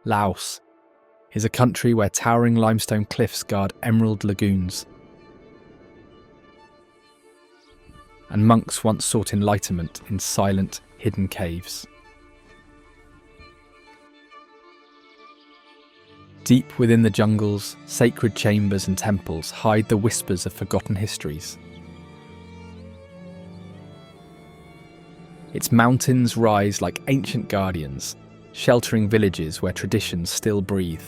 Laos is a country where towering limestone cliffs guard emerald lagoons, and monks once sought enlightenment in silent, hidden caves. Deep within the jungles, sacred chambers and temples hide the whispers of forgotten histories. Its mountains rise like ancient guardians, sheltering villages where traditions still breathe.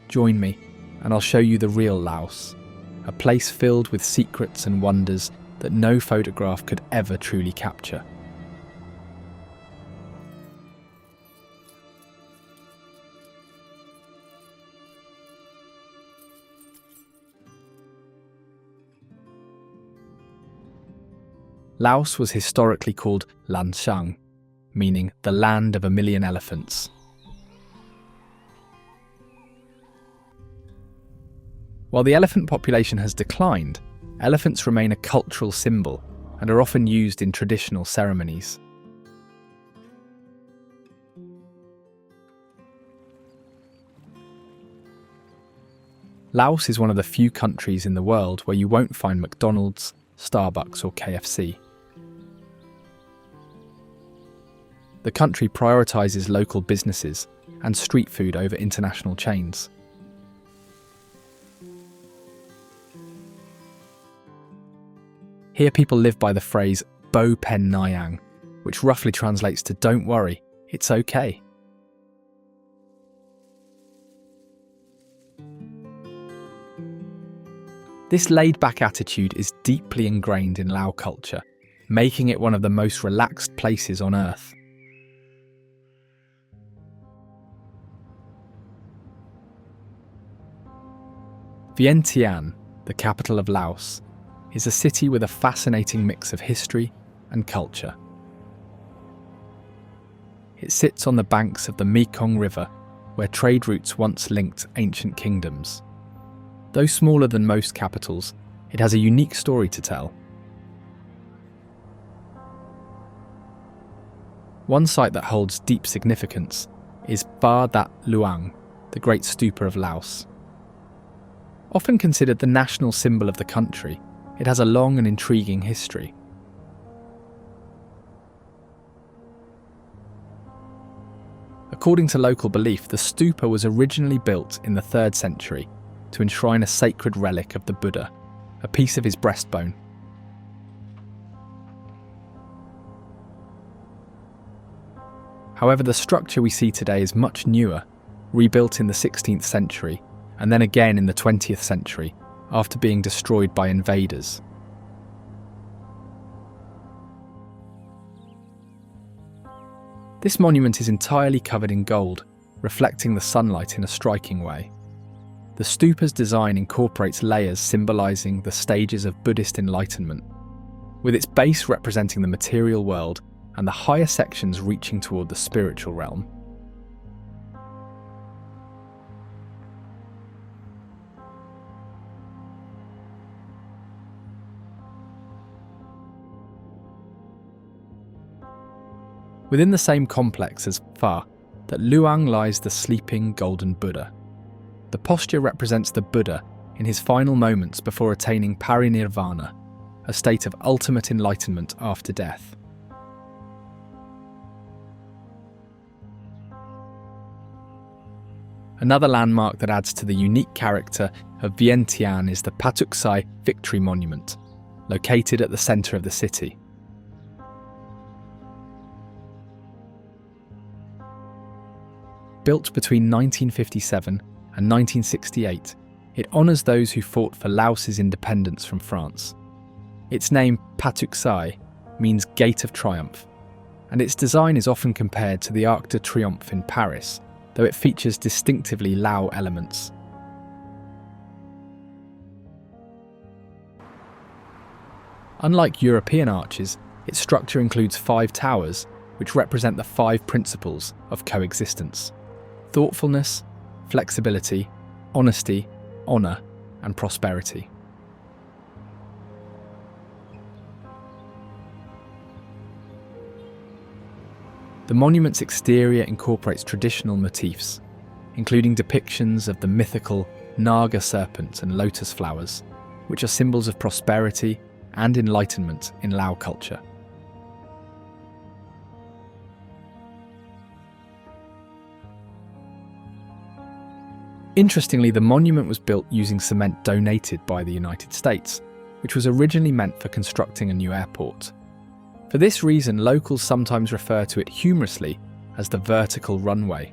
Join me, and I'll show you the real Laos, a place filled with secrets and wonders that no photograph could ever truly capture. Laos was historically called Lan Xang, meaning the land of a million elephants. While the elephant population has declined, elephants remain a cultural symbol and are often used in traditional ceremonies. Laos is one of the few countries in the world where you won't find McDonald's, Starbucks or KFC. The country prioritises local businesses and street food over international chains. Here people live by the phrase Bo Pen Nyang, which roughly translates to "don't worry, it's okay." This laid-back attitude is deeply ingrained in Lao culture, making it one of the most relaxed places on earth. Vientiane, the capital of Laos, is a city with a fascinating mix of history and culture. It sits on the banks of the Mekong River, where trade routes once linked ancient kingdoms. Though smaller than most capitals, it has a unique story to tell. One site that holds deep significance is Phra Dat Luang, the Great Stupa of Laos. Often considered the national symbol of the country, it has a long and intriguing history. According to local belief, the stupa was originally built in the 3rd century to enshrine a sacred relic of the Buddha, a piece of his breastbone. However, the structure we see today is much newer, rebuilt in the 16th century, and then again in the 20th century, after being destroyed by invaders. This monument is entirely covered in gold, reflecting the sunlight in a striking way. The stupa's design incorporates layers symbolising the stages of Buddhist enlightenment, with its base representing the material world and the higher sections reaching toward the spiritual realm. Within the same complex as Phra Dat Luang lies the sleeping golden Buddha. The posture represents the Buddha in his final moments before attaining parinirvana, a state of ultimate enlightenment after death. Another landmark that adds to the unique character of Vientiane is the Patuk Sai Victory Monument, located at the centre of the city. Built between 1957 and 1968, it honours those who fought for Laos's independence from France. Its name, Patuk Sai, means Gate of Triumph, and its design is often compared to the Arc de Triomphe in Paris, though it features distinctively Lao elements. Unlike European arches, its structure includes 5 towers, which represent the 5 principles of coexistence: thoughtfulness, flexibility, honesty, honour, and prosperity. The monument's exterior incorporates traditional motifs, including depictions of the mythical Naga serpent and lotus flowers, which are symbols of prosperity and enlightenment in Lao culture. Interestingly, the monument was built using cement donated by the United States, which was originally meant for constructing a new airport. For this reason, locals sometimes refer to it humorously as the vertical runway.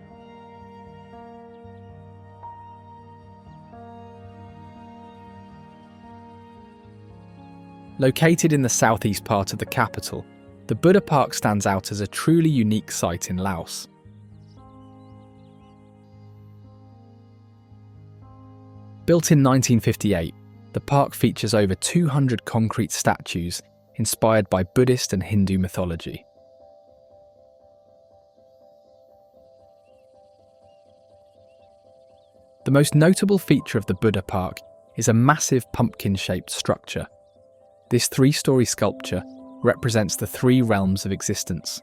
Located in the southeast part of the capital, the Buddha Park stands out as a truly unique site in Laos. Built in 1958, the park features over 200 concrete statues inspired by Buddhist and Hindu mythology. The most notable feature of the Buddha Park is a massive pumpkin-shaped structure. This 3-story sculpture represents the 3 realms of existence: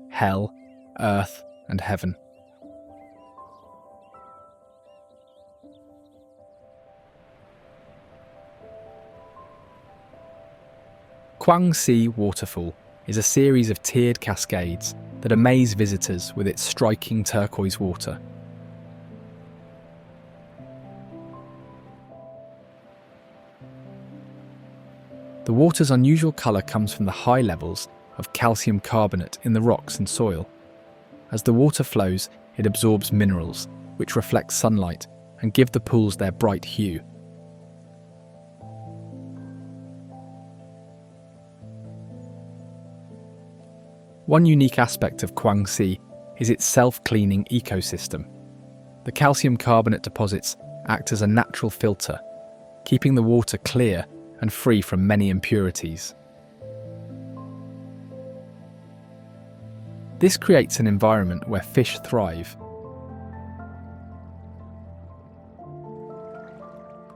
hell, earth, and heaven. Kuang Si Waterfall is a series of tiered cascades that amaze visitors with its striking turquoise water. The water's unusual colour comes from the high levels of calcium carbonate in the rocks and soil. As the water flows, it absorbs minerals, which reflect sunlight and give the pools their bright hue. One unique aspect of Kuang Si is its self-cleaning ecosystem. The calcium carbonate deposits act as a natural filter, keeping the water clear and free from many impurities. This creates an environment where fish thrive.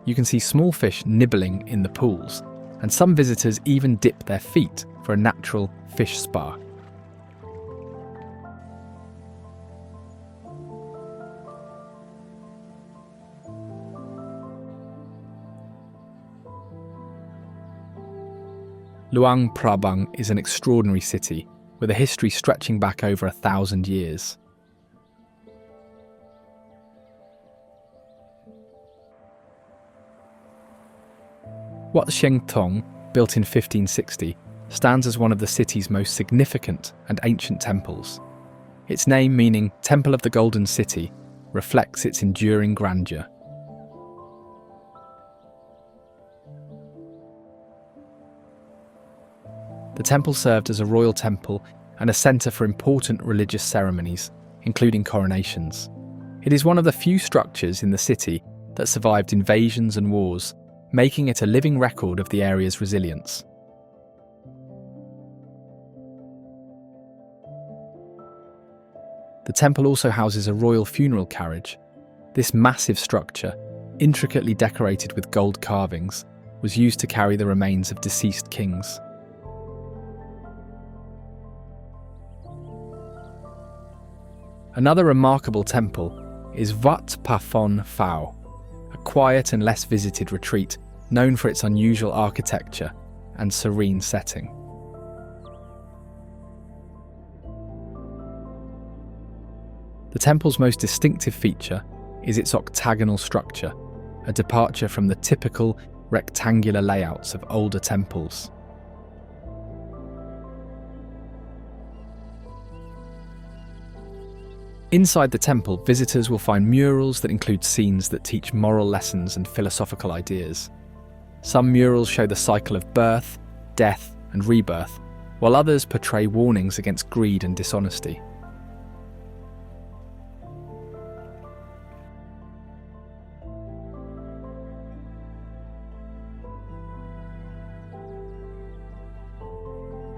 You can see small fish nibbling in the pools, and some visitors even dip their feet for a natural fish spa. Luang Prabang is an extraordinary city with a history stretching back over 1,000 years. Wat Tong, built in 1560, stands as one of the city's most significant and ancient temples. Its name, meaning Temple of the Golden City, reflects its enduring grandeur. The temple served as a royal temple and a centre for important religious ceremonies, including coronations. It is one of the few structures in the city that survived invasions and wars, making it a living record of the area's resilience. The temple also houses a royal funeral carriage. This massive structure, intricately decorated with gold carvings, was used to carry the remains of deceased kings. Another remarkable temple is Vat Phou, a quiet and less visited retreat known for its unusual architecture and serene setting. The temple's most distinctive feature is its octagonal structure, a departure from the typical rectangular layouts of older temples. Inside the temple, visitors will find murals that include scenes that teach moral lessons and philosophical ideas. Some murals show the cycle of birth, death, and rebirth, while others portray warnings against greed and dishonesty.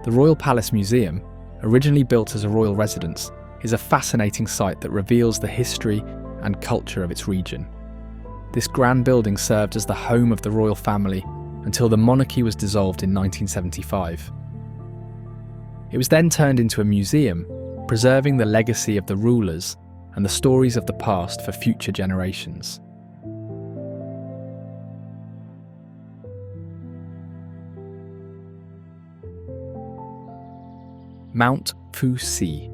The Royal Palace Museum, originally built as a royal residence, is a fascinating site that reveals the history and culture of its region. This grand building served as the home of the royal family until the monarchy was dissolved in 1975. It was then turned into a museum preserving the legacy of the rulers and the stories of the past for future generations. Mount Phu Si.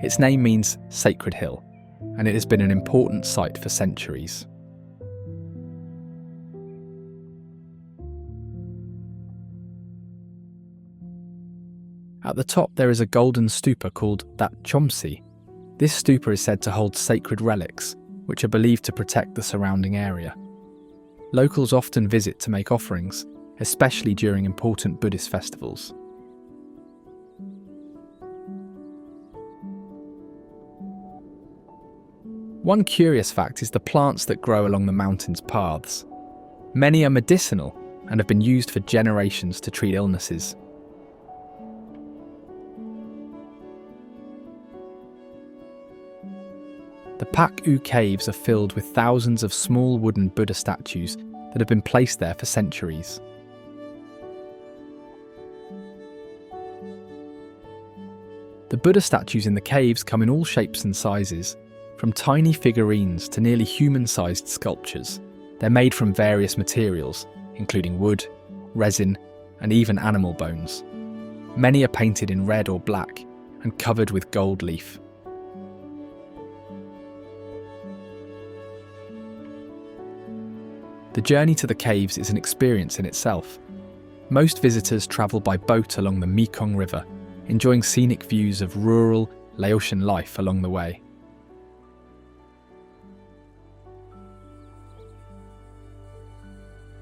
Its name means Sacred Hill, and it has been an important site for centuries. At the top there is a golden stupa called That Chomsi. This stupa is said to hold sacred relics, which are believed to protect the surrounding area. Locals often visit to make offerings, especially during important Buddhist festivals. One curious fact is the plants that grow along the mountain's paths. Many are medicinal and have been used for generations to treat illnesses. The Pak Ou Caves are filled with thousands of small wooden Buddha statues that have been placed there for centuries. The Buddha statues in the caves come in all shapes and sizes, from tiny figurines to nearly human-sized sculptures. They're made from various materials, including wood, resin, and even animal bones. Many are painted in red or black and covered with gold leaf. The journey to the caves is an experience in itself. Most visitors travel by boat along the Mekong River, enjoying scenic views of rural, Laotian life along the way.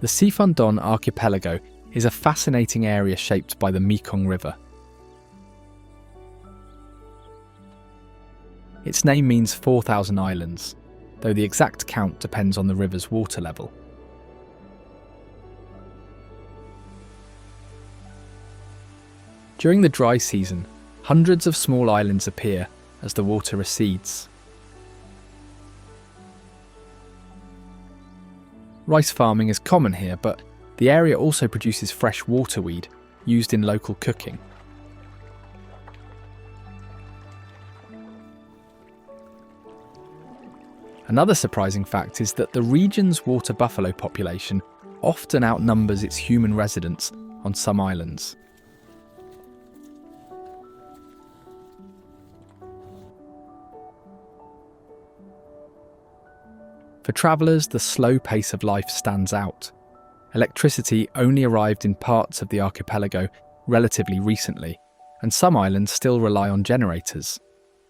The Sifundon archipelago is a fascinating area shaped by the Mekong River. Its name means 4,000 islands, though the exact count depends on the river's water level. During the dry season, hundreds of small islands appear as the water recedes. Rice farming is common here, but the area also produces fresh waterweed used in local cooking. Another surprising fact is that the region's water buffalo population often outnumbers its human residents on some islands. For travellers, the slow pace of life stands out. Electricity only arrived in parts of the archipelago relatively recently, and some islands still rely on generators.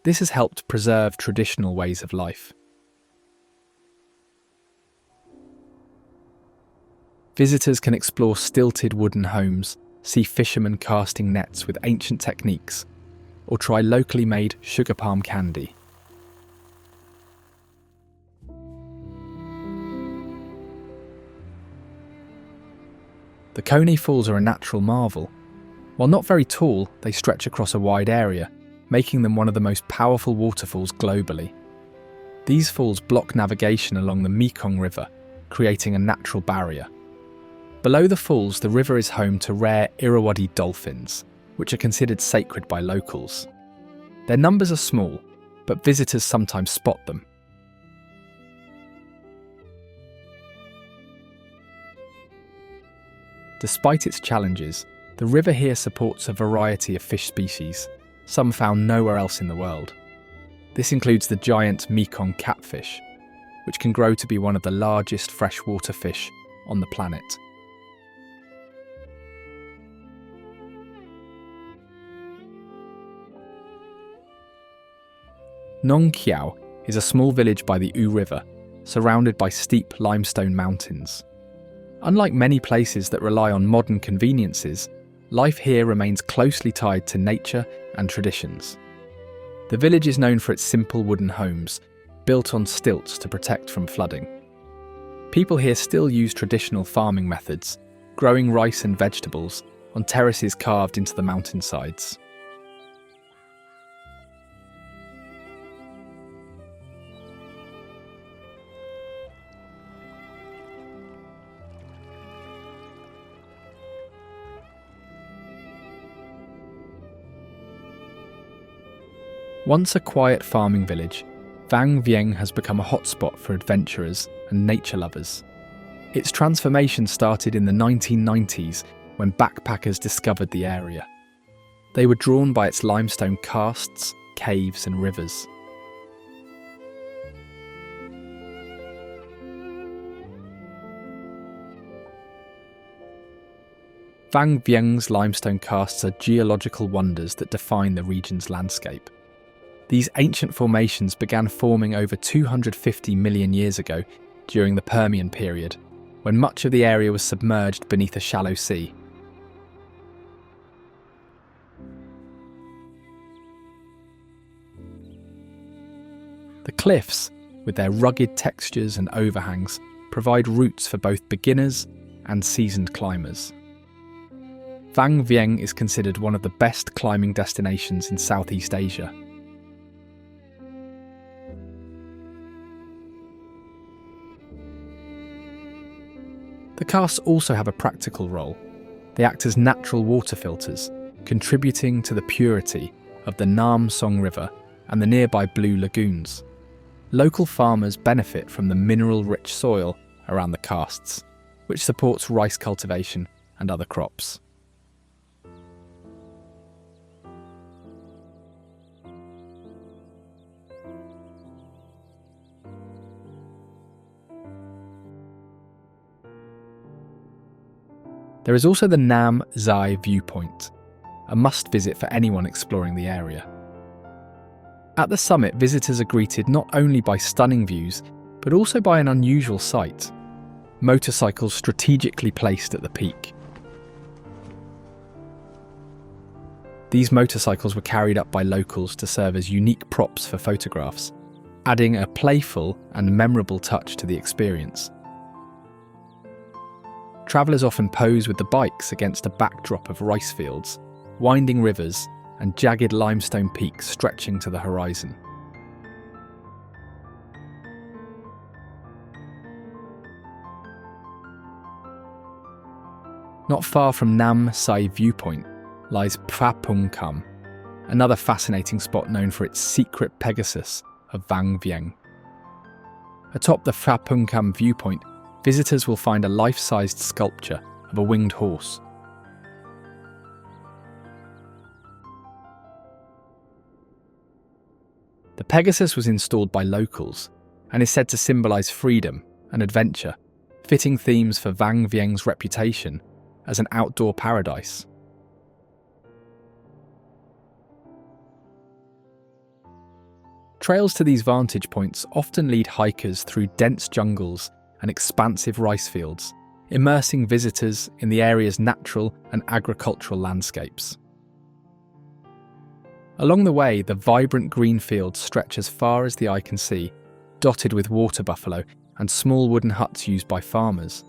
This has helped preserve traditional ways of life. Visitors can explore stilted wooden homes, see fishermen casting nets with ancient techniques, or try locally made sugar palm candy. The Coney Falls are a natural marvel. While not very tall, they stretch across a wide area, making them one of the most powerful waterfalls globally. These falls block navigation along the Mekong River, creating a natural barrier. Below the falls, the river is home to rare Irrawaddy dolphins, which are considered sacred by locals. Their numbers are small, but visitors sometimes spot them. Despite its challenges, the river here supports a variety of fish species, some found nowhere else in the world. This includes the giant Mekong catfish, which can grow to be one of the largest freshwater fish on the planet. Nong Khiaw is a small village by the Ou River, surrounded by steep limestone mountains. Unlike many places that rely on modern conveniences, life here remains closely tied to nature and traditions. The village is known for its simple wooden homes, built on stilts to protect from flooding. People here still use traditional farming methods, growing rice and vegetables on terraces carved into the mountainsides. Once a quiet farming village, Vang Vieng has become a hotspot for adventurers and nature lovers. Its transformation started in the 1990s when backpackers discovered the area. They were drawn by its limestone karsts, caves and rivers. Vang Vieng's limestone karsts are geological wonders that define the region's landscape. These ancient formations began forming over 250 million years ago during the Permian period, when much of the area was submerged beneath a shallow sea. The cliffs, with their rugged textures and overhangs, provide routes for both beginners and seasoned climbers. Vang Vieng is considered one of the best climbing destinations in Southeast Asia. The karsts also have a practical role. They act as natural water filters, contributing to the purity of the Nam Song River and the nearby Blue Lagoons. Local farmers benefit from the mineral-rich soil around the karsts, which supports rice cultivation and other crops. There is also the Nam Zai viewpoint, a must-visit for anyone exploring the area. At the summit, visitors are greeted not only by stunning views, but also by an unusual sight: motorcycles strategically placed at the peak. These motorcycles were carried up by locals to serve as unique props for photographs, adding a playful and memorable touch to the experience. Travellers often pose with the bikes against a backdrop of rice fields, winding rivers, and jagged limestone peaks stretching to the horizon. Not far from Nam Sai viewpoint lies Phra Phung Kam, another fascinating spot known for its secret Pegasus of Vang Vieng. Atop the Phra Phung Kam viewpoint, visitors will find a life-sized sculpture of a winged horse. The Pegasus was installed by locals and is said to symbolise freedom and adventure, fitting themes for Vang Vieng's reputation as an outdoor paradise. Trails to these vantage points often lead hikers through dense jungles and expansive rice fields, immersing visitors in the area's natural and agricultural landscapes. Along the way, the vibrant green fields stretch as far as the eye can see, dotted with water buffalo and small wooden huts used by farmers.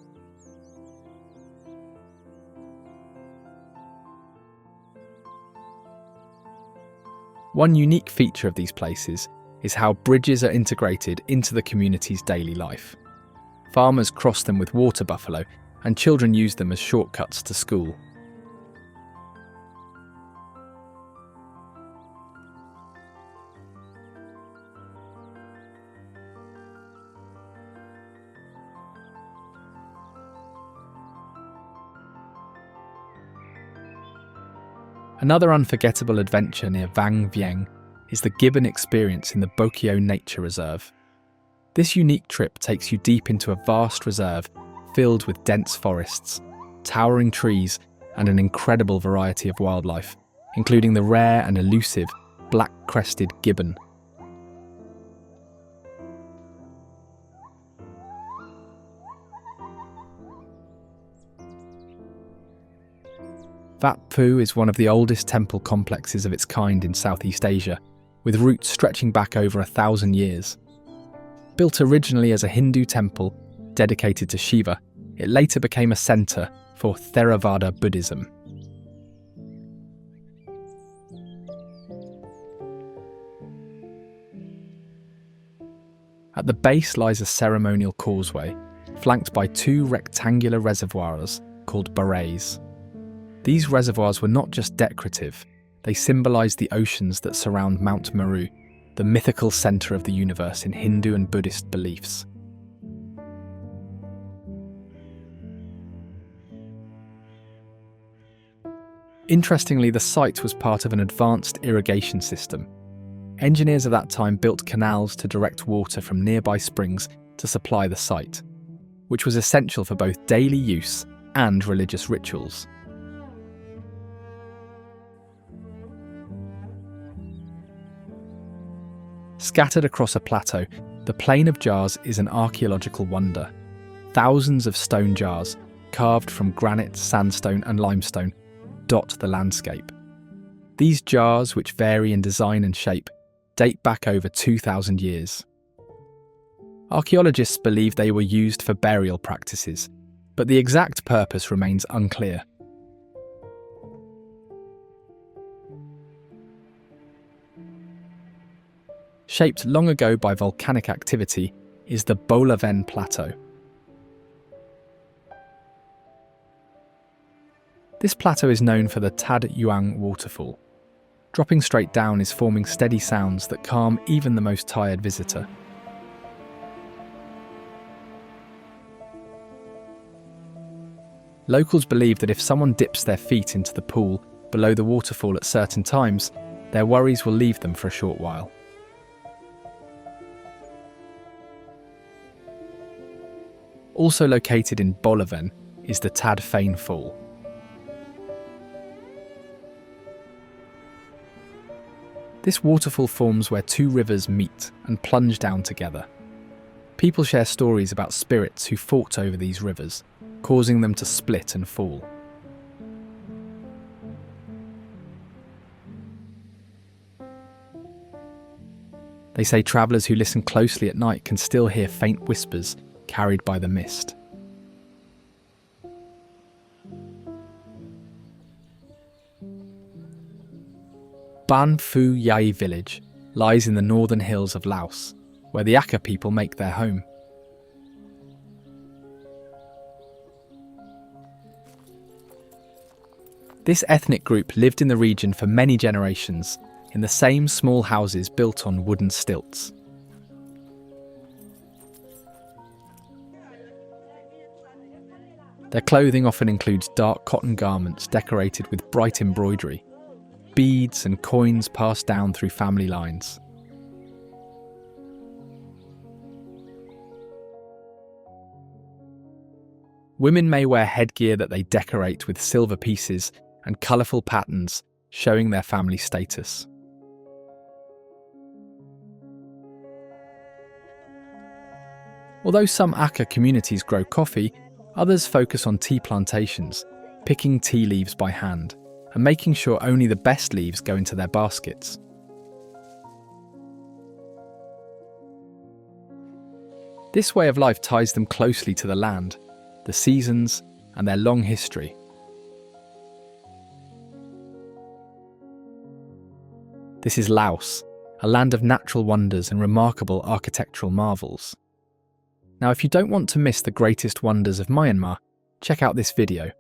One unique feature of these places is how bridges are integrated into the community's daily life. Farmers cross them with water buffalo, and children use them as shortcuts to school. Another unforgettable adventure near Vang Vieng is the gibbon experience in the Bokeo Nature Reserve. This unique trip takes you deep into a vast reserve filled with dense forests, towering trees, and an incredible variety of wildlife, including the rare and elusive black-crested gibbon. Vat Phou is one of the oldest temple complexes of its kind in Southeast Asia, with roots stretching back over 1,000 years. Built originally as a Hindu temple dedicated to Shiva, it later became a centre for Theravada Buddhism. At the base lies a ceremonial causeway, flanked by 2 rectangular reservoirs called barays. These reservoirs were not just decorative, They symbolize the oceans that surround Mount Meru, the mythical center of the universe in Hindu and Buddhist beliefs. Interestingly, the site was part of an advanced irrigation system. Engineers of that time built canals to direct water from nearby springs to supply the site, which was essential for both daily use and religious rituals. Scattered across a plateau, the Plain of Jars is an archaeological wonder. Thousands of stone jars, carved from granite, sandstone and limestone, dot the landscape. These jars, which vary in design and shape, date back over 2,000 years. Archaeologists believe they were used for burial practices, but the exact purpose remains unclear. Shaped long ago by volcanic activity is the Bolaven Plateau. This plateau is known for the Tad Yuang Waterfall. Dropping straight down is forming steady sounds that calm even the most tired visitor. Locals believe that if someone dips their feet into the pool below the waterfall at certain times, their worries will leave them for a short while. Also located in Bolaven is the Tad Phou Fall. This waterfall forms where two rivers meet and plunge down together. People share stories about spirits who fought over these rivers, causing them to split and fall. They say travellers who listen closely at night can still hear faint whispers carried by the mist. Ban Phu Yai village lies in the northern hills of Laos, where the Akha people make their home. This ethnic group lived in the region for many generations, in the same small houses built on wooden stilts. Their clothing often includes dark cotton garments decorated with bright embroidery, beads and coins passed down through family lines. Women may wear headgear that they decorate with silver pieces and colourful patterns, showing their family status. Although some Akha communities grow coffee, others focus on tea plantations, picking tea leaves by hand, and making sure only the best leaves go into their baskets. This way of life ties them closely to the land, the seasons, and their long history. This is Laos, a land of natural wonders and remarkable architectural marvels. Now, if you don't want to miss the greatest wonders of Myanmar, check out this video.